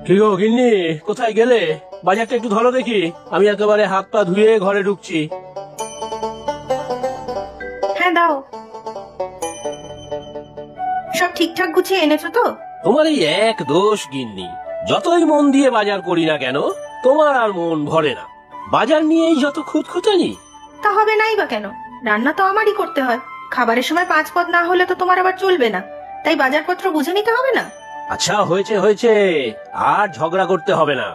কি গো গিন্নি, কোথায় গেলে? বাজারটা একটু ধরো দেখি, আমি একেবারে হাত পা ধুয়ে ঘরে ঢুকছি। হ্যাঁ দাও। সব ঠিকঠাক গুছিয়ে এনেছো তো? তোমার এই এক দোষ গিন্নি, যতই মন দিয়ে বাজার করি না কেন তোমার আর মন ভরে না। বাজার নিয়েই যত খুঁতখুঁতানি। তা হবে নাই বা কেন? রান্না তো আমারই করতে হয়। খাবারের সময় 5 পদ না হলে তো তোমার আবার চলবে না। তাই বাজারপত্র বুঝে নিতে হবে না? আচ্ছা হয়েছে হয়েছে, আর ঝগড়া করতে হবে না।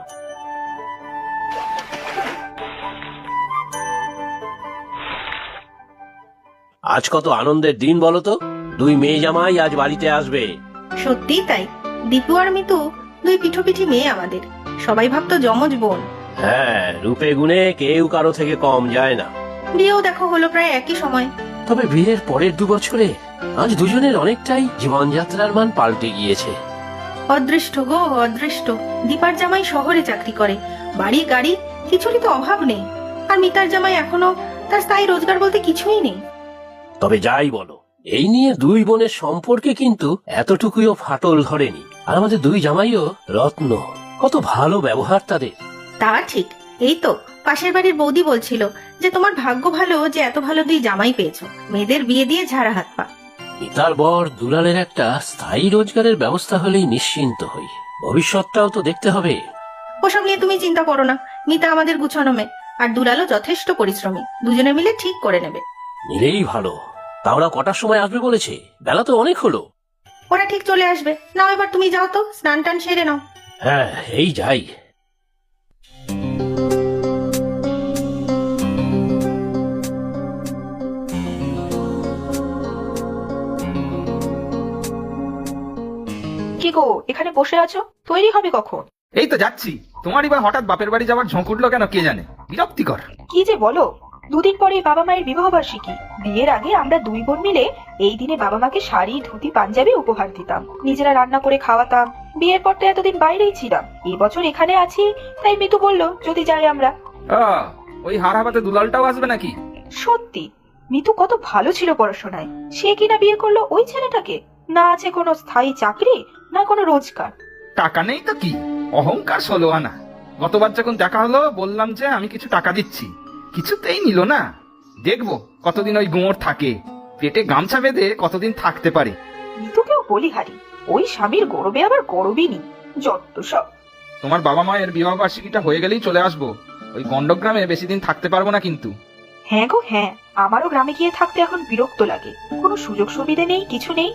আজ কত আনন্দের দিন বলো তো, 2 মেয়ে জামাই আজ বাড়িতে আসবে। সত্যিই তাই। দীপু আর মিতু 2 পিঠোপিঠি মেয়ে আমাদের। সবাই ভাবতো যমজ বোন। হ্যাঁ, রূপে গুণে কেউ কারো থেকে কম যায় না। বিয়েও দেখো হলো প্রায় একই সময়। তবে বিয়ের পরের 2 বছরে আজ দুজনের অনেকটাই জীবনযাত্রার মান পাল্টে গিয়েছে। অদৃষ্ট গো অদৃষ্ট। দীপার জামাই শহরে চাকরি করে, বাড়ি গাড়ি কিছুরই তো অভাব নেই। আর মিতার জামাই এখনো তার স্থায়ী রোজগার বলতে কিছুই নেই। তবে যাই বলো, এই নিয়ে 2 বোনের সম্পর্কে কিন্তু এতটুকুও ফাটল ধরেনি। আর আমাদের 2 জামাইও রত্ন, কত ভালো ব্যবহার তাদের। তা ঠিক। এই তো পাশের বাড়ির বৌদি বলছিল যে তোমার ভাগ্য ভালো যে এত ভালো 2 জামাই পেয়েছো। মেয়েদের বিয়ে দিয়ে ঝাড়া হাত পা। মিতার বর দুলালের একটা স্থায়ী রোজগারের ব্যবস্থা হলেই নিশ্চিন্ত হই। ভবিষ্যৎটাও তো দেখতে হবে। ওসব নিয়ে তুমি চিন্তা করো না। মিতা আমাদের গুছানো মেয়ে, আর দুলালও যথেষ্ট পরিশ্রমী। দুজনে মিলে ঠিক করে নেবে। নিলেই ভালো। তা ওরা কটার সময় আসবে বলেছে? বেলা তো অনেক হলো। ওরা ঠিক চলে আসবে। নাও এবার তুমি যাও তো, স্নান টান সেরে নাও। হ্যাঁ, এই যাই। কি গো, এখানে বসে আছো? তৈরি হবে কখন? এই তো যাচ্ছি। তোমারই বা হঠাৎ বাপের বাড়ি যাওয়ার ঝোঁক উঠলো কেন কে জানে, বিরক্তিকর। কি যে বলো, 2 দিন পরে বাবা মায়ের বিবাহ বার্ষিকী। বিয়ের আগে আমরা 2 বোন মিলে এই দিনে বাবা মাকে শাড়ি ধুতি পাঞ্জাবি উপহার দিতাম, নিজেরা রান্না করে খাওয়াতাম। বিয়ের পর তো এতদিন বাইরেই ছিলাম, এই বছর এখানে আছি। তাই মিতু বলল যদি যাই আমরা। ওই হারাবাতে দুলালটাও আসবে নাকি? সত্যি, মিতু কত ভালো ছিল পড়াশোনায়, সে কিনা বিয়ে করলো ওই ছেলেটাকে। না আছে কোনো স্থায়ী চাকরি, না কোনো রোজগার। টাকা নেই তো কি, অহংকার 16 আনা। গতবার যখন দেখা হলো বললাম যে আমি কিছু টাকা দিচ্ছি, কিছুতেই নিল না। দেখবো কতদিন ওই গুঁড় থাকে, পেটে গামছা বেঁধে কতদিন থাকতে পারে। মিতুকেও বলি হারি, ওই স্বামীর গরবে আবার গরবই নি, যত সব। তোমার বাবা মায়ের বিবাহ বার্ষিকীটা হয়ে গেলেই চলে আসবো। ওই গন্ডগ্রামে বেশি দিন থাকতে পারবো না কিন্তু। হ্যাঁ গো হ্যাঁ, আমারও গ্রামে গিয়ে থাকতে এখন বিরক্ত লাগে। কোনো সুযোগ সুবিধা নেই, কিছু নেই।